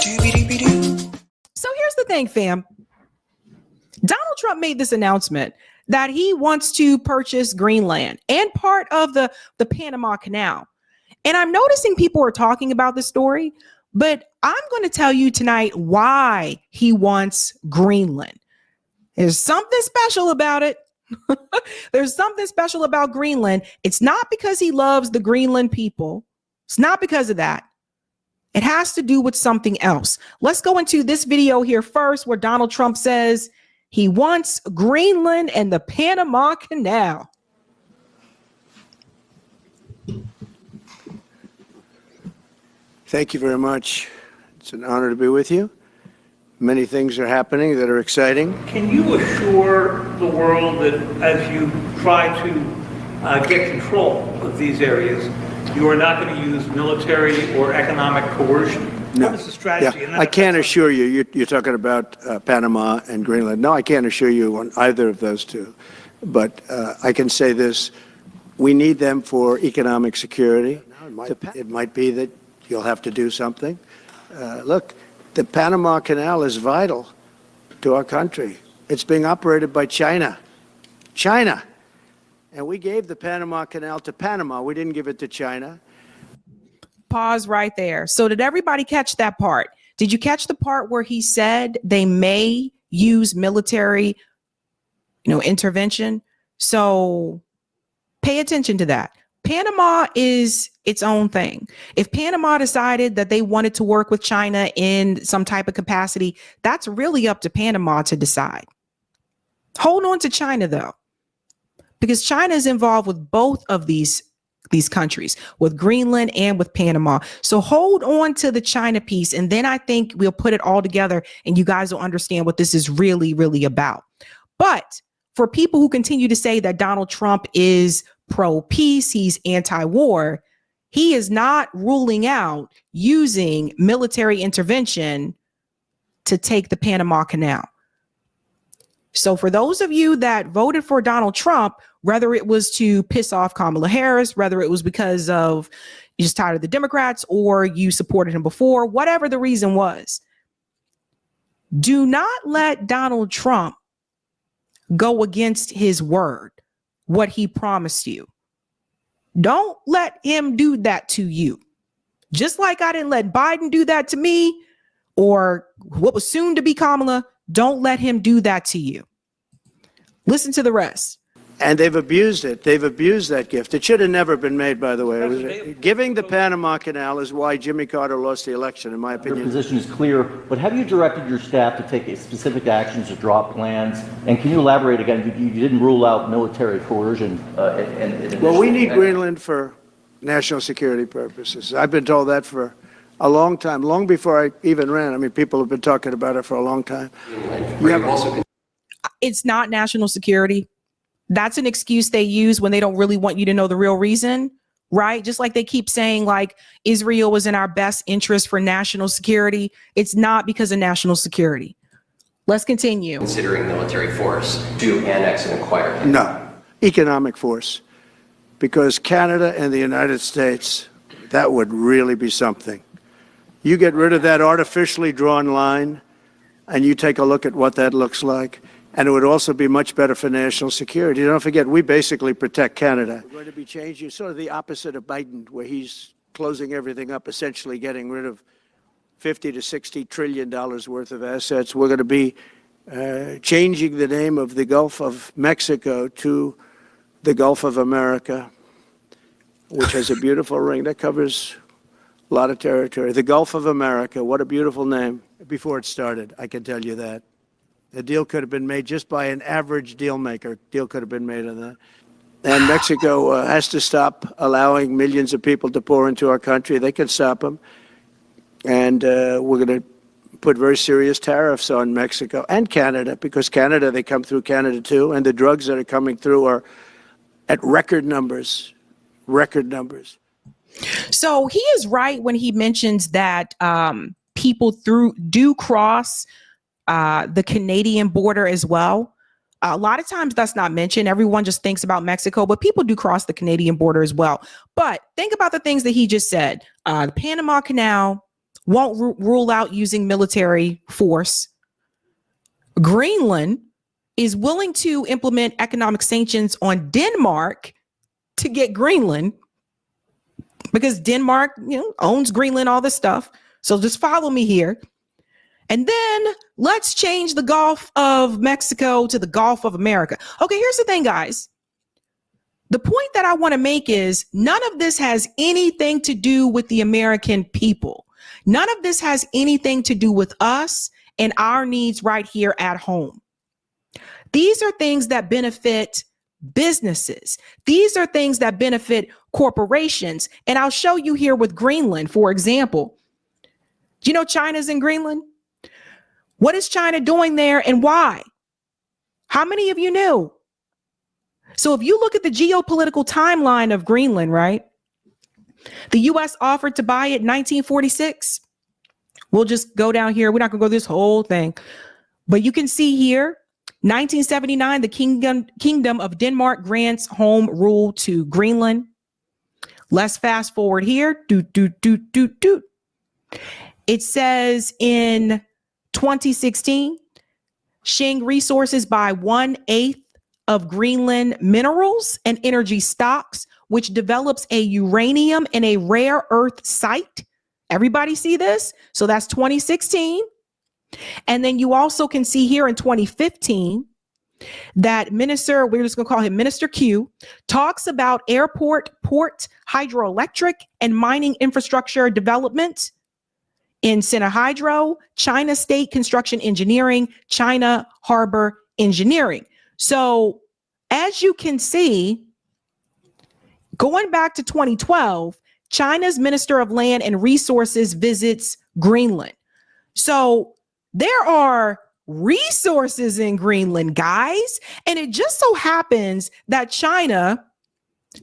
So here's the thing, fam. Donald Trump made this announcement that he wants to purchase Greenland and part of the Panama Canal. And I'm noticing people are talking about this story, but I'm going to tell you tonight why he wants Greenland. There's something special about it. There's something special about Greenland. It's not because he loves the Greenland people. It's not because of that. It has to do with something else. Let's go into this video here first, where Donald Trump says he wants Greenland and the Panama Canal. Thank you very much. It's an honor to be with you. Many things are happening that are exciting. Can you assure the world that as you try to get control of these areas, you are not going to use military or economic coercion? No. What is the strategy? Yeah. I can't assure you. You're talking about Panama and Greenland. No, I can't assure you on either of those two. But I can say this. We need them for economic security. It might be that you'll have to do something. Look, the Panama Canal is vital to our country. It's being operated by China. China. And we gave the Panama Canal to Panama. We didn't give it to China. Pause right there. So did everybody catch that part? Did you catch the part where he said they may use military, intervention? So pay attention to that. Panama is its own thing. If Panama decided that they wanted to work with China in some type of capacity, that's really up to Panama to decide. Hold on to China, though, because China is involved with both of these countries, with Greenland and with Panama. So hold on to the China piece, and then I think we'll put it all together and you guys will understand what this is really, really about. But for people who continue to say that Donald Trump is pro-peace, he's anti-war, he is not ruling out using military intervention to take the Panama Canal. So for those of you that voted for Donald Trump, whether it was to piss off Kamala Harris, whether it was because of you're just tired of the Democrats or you supported him before, whatever the reason was, do not let Donald Trump go against his word, what he promised you. Don't let him do that to you. Just like I didn't let Biden do that to me, or what was soon to be Kamala, don't let him do that to you. Listen to the rest. And they've abused it. They've abused that gift. It should have never been made, by the way. Giving the Panama Canal is why Jimmy Carter lost the election, in my opinion. Your position is clear, but have you directed your staff to take specific actions to drop plans? And can you elaborate again? You didn't rule out military coercion. Well, we need Greenland for national security purposes. I've been told that for a long time, long before I even ran. I mean, people have been talking about it for a long time. It's not national security. That's an excuse they use when they don't really want you to know the real reason, right? Just like they keep saying, like, Israel was in our best interest for national security. It's not because of national security. Let's continue. Considering military force to annex and acquire land. No, economic force. Because Canada and the United States, that would really be something. You get rid of that artificially drawn line and you take a look at what that looks like. And it would also be much better for national security. Don't forget, we basically protect Canada. We're going to be changing sort of the opposite of Biden, where he's closing everything up, essentially getting rid of $50 to $60 trillion worth of assets. We're going to be changing the name of the Gulf of Mexico to the Gulf of America, which has a beautiful ring that covers a lot of territory. The Gulf of America, what a beautiful name. Before it started, I can tell you that. The deal could have been made just by an average deal maker. Deal could have been made on that. And Mexico has to stop allowing millions of people to pour into our country. They can stop them. And we're going to put very serious tariffs on Mexico and Canada, because Canada, they come through Canada too. And the drugs that are coming through are at record numbers, record numbers. So he is right when he mentions that people do cross the Canadian border as well. A lot of times that's not mentioned. Everyone just thinks about Mexico, but people do cross the Canadian border as well. But think about the things that he just said. The Panama Canal won't rule out using military force. Greenland is willing to implement economic sanctions on Denmark to get Greenland, because Denmark, owns Greenland, all this stuff. So just follow me here. And then let's change the Gulf of Mexico to the Gulf of America. Okay, here's the thing, guys. The point that I want to make is none of this has anything to do with the American people. None of this has anything to do with us and our needs right here at home. These are things that benefit businesses. These are things that benefit corporations. And I'll show you here with Greenland, for example. Do you know China's in Greenland? What is China doing there and why? How many of you knew? So if you look at the geopolitical timeline of Greenland, right? The U.S. offered to buy it in 1946. We'll just go down here. We're not going to go this whole thing. But you can see here, 1979, the Kingdom of Denmark grants home rule to Greenland. Let's fast forward here. It says in 2016, Shing Resources buy 1/8 of Greenland minerals and energy stocks, which develops a uranium and a rare earth site. Everybody see this? So that's 2016. And then you also can see here in 2015 that Minister, we're just going to call him Minister Q, talks about airport, port, hydroelectric, and mining infrastructure development in Sina Hydro, China State Construction Engineering, China Harbor Engineering. So as you can see, going back to 2012, China's Minister of Land and Resources visits Greenland. So there are resources in Greenland, guys. And it just so happens that China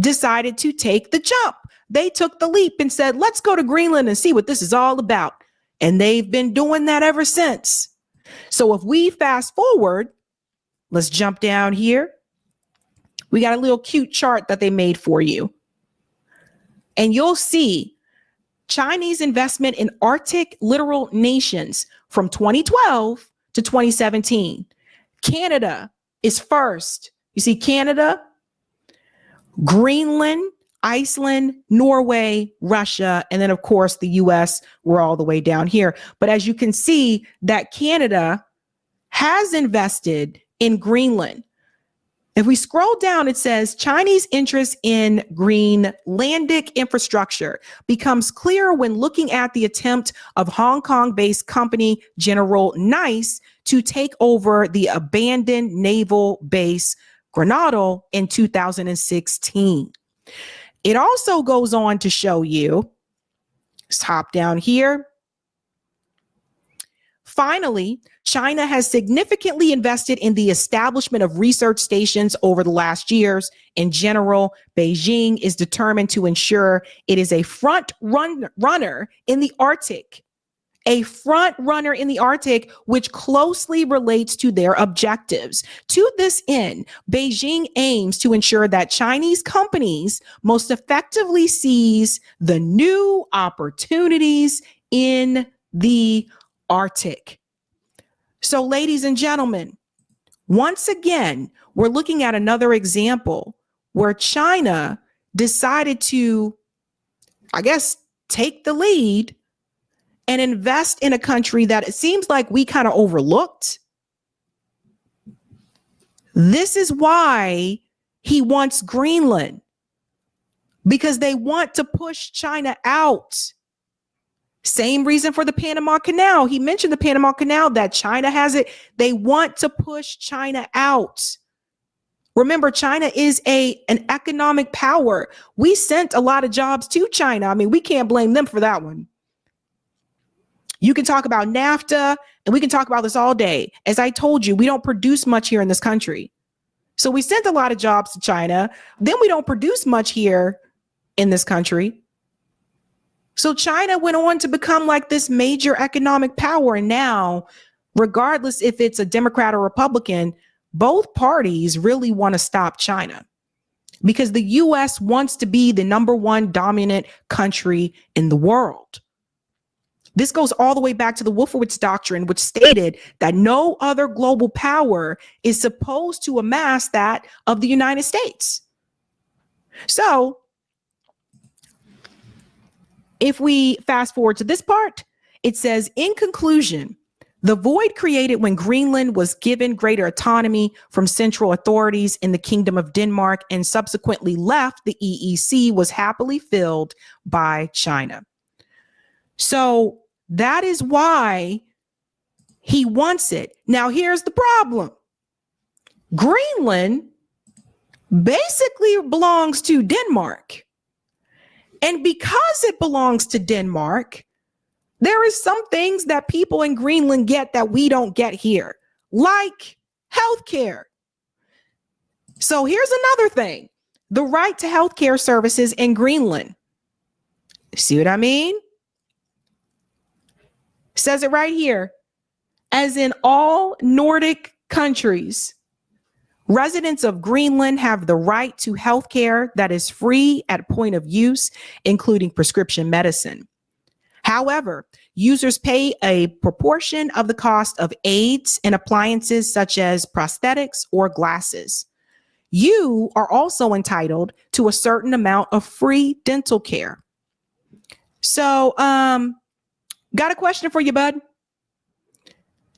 decided to take the jump. They took the leap and said, let's go to Greenland and see what this is all about. And they've been doing that ever since. So if we fast forward, let's jump down here. We got a little cute chart that they made for you. And you'll see Chinese investment in Arctic littoral nations from 2012 to 2017. Canada is first. You see Canada, Greenland, Iceland, Norway, Russia, and then of course the US, we're all the way down here. But as you can see that Canada has invested in Greenland. If we scroll down, it says Chinese interest in Greenlandic infrastructure becomes clear when looking at the attempt of Hong Kong-based company General Nice to take over the abandoned naval base Grenada in 2016. It also goes on to show you, let's hop down here. Finally, China has significantly invested in the establishment of research stations over the last years. In general, Beijing is determined to ensure it is a front runner in the Arctic, which closely relates to their objectives. To this end, Beijing aims to ensure that Chinese companies most effectively seize the new opportunities in the Arctic. So, ladies and gentlemen, once again, we're looking at another example where China decided to, I guess, take the lead and invest in a country that it seems like we kind of overlooked. This is why he wants Greenland, because they want to push China out. Same reason for the Panama Canal. He mentioned the Panama Canal, that China has it. They want to push China out. Remember, China is an economic power. We sent a lot of jobs to China. I mean, we can't blame them for that one. You can talk about NAFTA, and we can talk about this all day. As I told you, we don't produce much here in this country. So we sent a lot of jobs to China. Then we don't produce much here in this country. So China went on to become like this major economic power. And now, regardless if it's a Democrat or Republican, both parties really want to stop China because the US wants to be the #1 dominant country in the world. This goes all the way back to the Wolfowitz Doctrine, which stated that no other global power is supposed to amass that of the United States. So if we fast forward to this part, it says, in conclusion, the void created when Greenland was given greater autonomy from central authorities in the Kingdom of Denmark and subsequently left the EEC was happily filled by China. So that is why he wants it. Now, here's the problem. Greenland basically belongs to Denmark. And because it belongs to Denmark, there is some things that people in Greenland get that we don't get here, like healthcare. So here's another thing. The right to healthcare services in Greenland. See what I mean? Says it right here. As in all Nordic countries, residents of Greenland have the right to health care that is free at point of use, including prescription medicine. However, users pay a proportion of the cost of aids and appliances such as prosthetics or glasses. You are also entitled to a certain amount of free dental care. So, got a question for you, bud.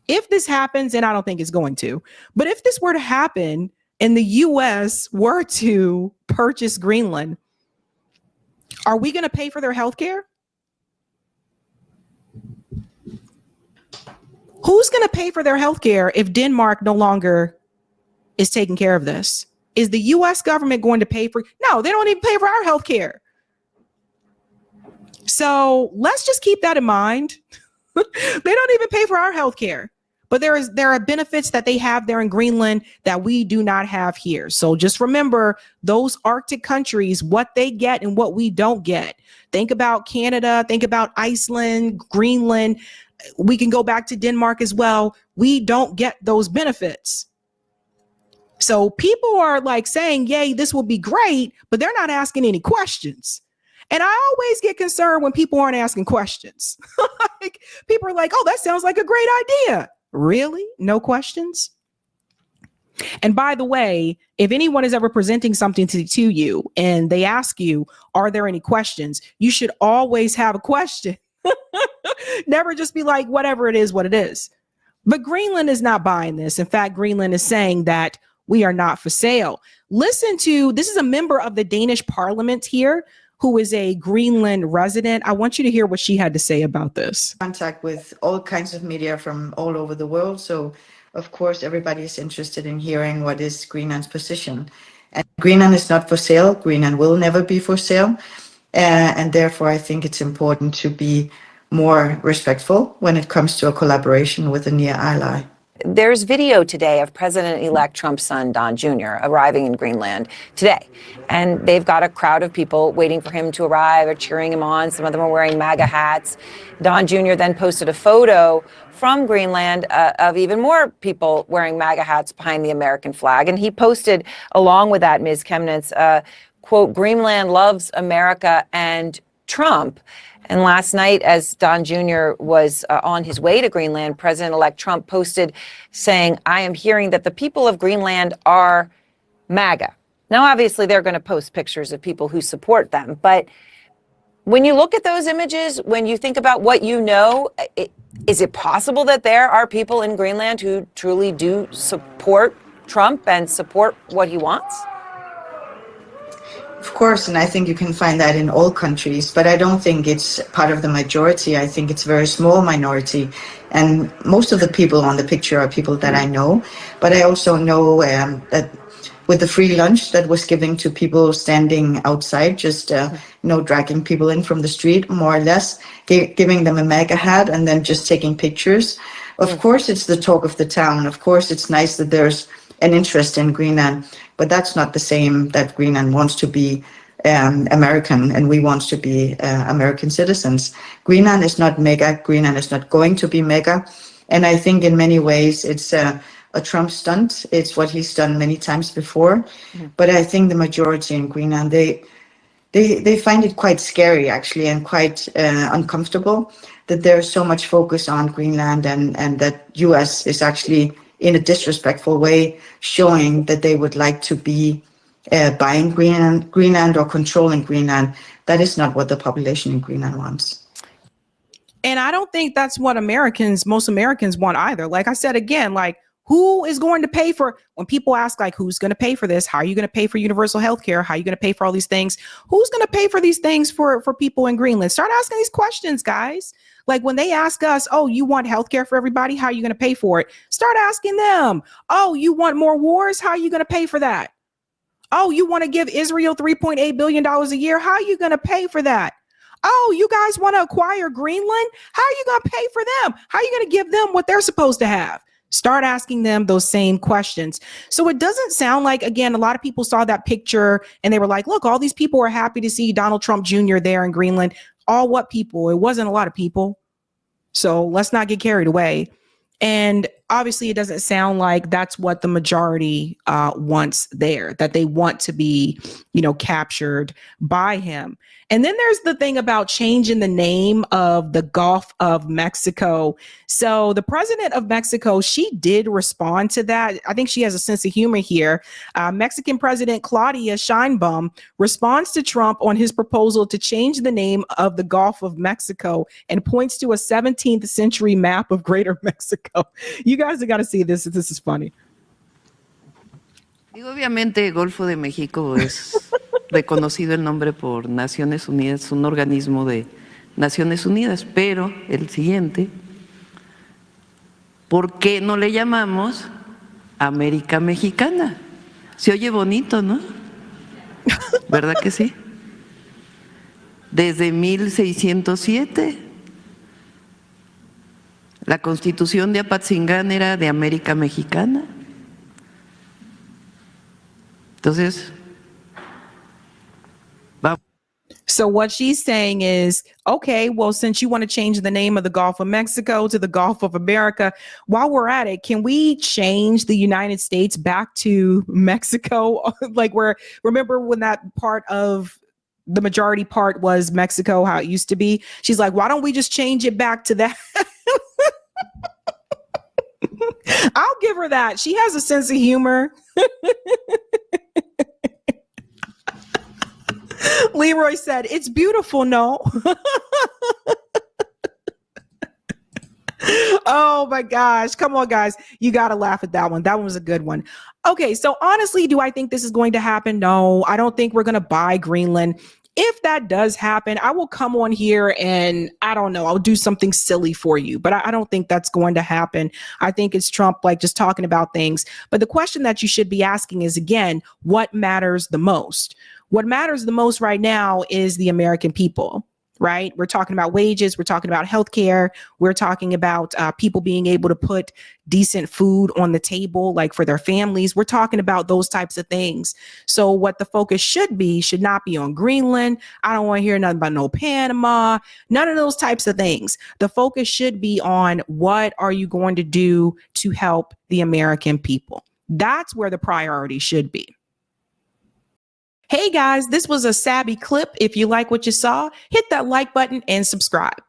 If this happens, and I don't think it's going to, but if this were to happen and the US were to purchase Greenland, are we going to pay for their health care? Who's going to pay for their health care if Denmark no longer is taking care of this? Is the US government going to pay for? No, they don't even pay for our health care. So let's just keep that in mind. They don't even pay for our health care. But there are benefits that they have there in Greenland that we do not have here. So just remember those Arctic countries, what they get and what we don't get. Think about Canada, think about Iceland, Greenland. We can go back to Denmark as well. We don't get those benefits. So people are like saying, yay, this will be great, but they're not asking any questions. And I always get concerned when people aren't asking questions. Like, people are like, oh, that sounds like a great idea. Really? No questions? And by the way, if anyone is ever presenting something to you and they ask you, are there any questions? You should always have a question. Never just be like, whatever it is, what it is. But Greenland is not buying this. In fact, Greenland is saying that we are not for sale. Listen to, this is a member of the Danish parliament here who is a Greenland resident. I want you to hear what she had to say about this. Contact with all kinds of media from all over the world. So, of course, everybody is interested in hearing what is Greenland's position. And Greenland is not for sale. Greenland will never be for sale. And therefore, I think it's important to be more respectful when it comes to a collaboration with a near ally. There's video today of President-elect Trump's son, Don Jr., arriving in Greenland today. And they've got a crowd of people waiting for him to arrive or cheering him on. Some of them are wearing MAGA hats. Don Jr. then posted a photo from Greenland of even more people wearing MAGA hats behind the American flag. And he posted, along with that, Ms. Chemnitz, quote, Greenland loves America and Trump. And last night, as Don Jr. was on his way to Greenland, President-elect Trump posted saying, I am hearing that the people of Greenland are MAGA. Now, obviously, they're going to post pictures of people who support them. But when you look at those images, when you think about what you know, is it possible that there are people in Greenland who truly do support Trump and support what he wants? Of course, and I think you can find that in all countries, but I don't think it's part of the majority. I think it's a very small minority. And most of the people on the picture are people that I know. But I also know that with the free lunch that was given to people standing outside, just dragging people in from the street, more or less, giving them a MAGA hat and then just taking pictures. Of course, it's the talk of the town. Of course, it's nice that there's an interest in Greenland, but that's not the same that Greenland wants to be American and we want to be American citizens. Greenland is not mega. Greenland is not going to be mega. And I think in many ways it's a Trump stunt. It's what he's done many times before. But I think the majority in Greenland, they find it quite scary, actually, and quite uncomfortable. that there's so much focus on Greenland and that US is actually in a disrespectful way showing that they would like to be buying Greenland or controlling Greenland. That is not what the population in Greenland wants. And I don't think that's what most Americans want either. Like I said, again, like, who is going to pay for, when people ask, like, who's going to pay for this? How are you going to pay for universal health care? How are you going to pay for all these things? Who's going to pay for these things for people in Greenland? Start asking these questions, guys. Like when they ask us, oh, you want health care for everybody? How are you going to pay for it? Start asking them, oh, you want more wars? How are you going to pay for that? Oh, you want to give Israel $3.8 billion a year? How are you going to pay for that? Oh, you guys want to acquire Greenland? How are you going to pay for them? How are you going to give them what they're supposed to have? Start asking them those same questions. So it doesn't sound like, again, a lot of people saw that picture and they were like, look, all these people are happy to see Donald Trump Jr. there in Greenland. All what people? It wasn't a lot of people. So let's not get carried away. And obviously, it doesn't sound like that's what the majority wants there, that they want to be, captured by him. And then there's the thing about changing the name of the Gulf of Mexico. So the president of Mexico, she did respond to that. I think she has a sense of humor here. Mexican President Claudia Sheinbaum responds to Trump on his proposal to change the name of the Gulf of Mexico and points to a 17th century map of Greater Mexico. You guys have got to see this. This is funny. Digo, obviamente, el Golfo de México es reconocido el nombre por Naciones Unidas, un organismo de Naciones Unidas, pero el siguiente, ¿por qué no le llamamos América Mexicana? Se oye bonito, ¿no? ¿Verdad que sí? Desde 1607, la Constitución de Apatzingán era de América Mexicana. Entonces, so what she's saying is, okay, well, since you want to change the name of the Gulf of Mexico to the Gulf of America, while we're at it, can we change the United States back to Mexico? Like remember when that part of the majority part was Mexico, how it used to be? She's like, why don't we just change it back to that? I'll give her that. She has a sense of humor. Leroy said, it's beautiful, no? Oh my gosh. Come on, guys. You got to laugh at that one. That one was a good one. Okay. So honestly, do I think this is going to happen? No, I don't think we're going to buy Greenland. If that does happen, I will come on here and I don't know, I'll do something silly for you, but I don't think that's going to happen. I think it's Trump, like, just talking about things. But the question that you should be asking is, again, what matters the most? What matters the most right now is the American people, right? We're talking about wages. We're talking about healthcare. We're talking about people being able to put decent food on the table, like for their families. We're talking about those types of things. So what the focus should not be on Greenland. I don't want to hear nothing about no Panama, none of those types of things. The focus should be on what are you going to do to help the American people? That's where the priority should be. Hey guys, this was a Sabby clip. If you like what you saw, hit that like button and subscribe.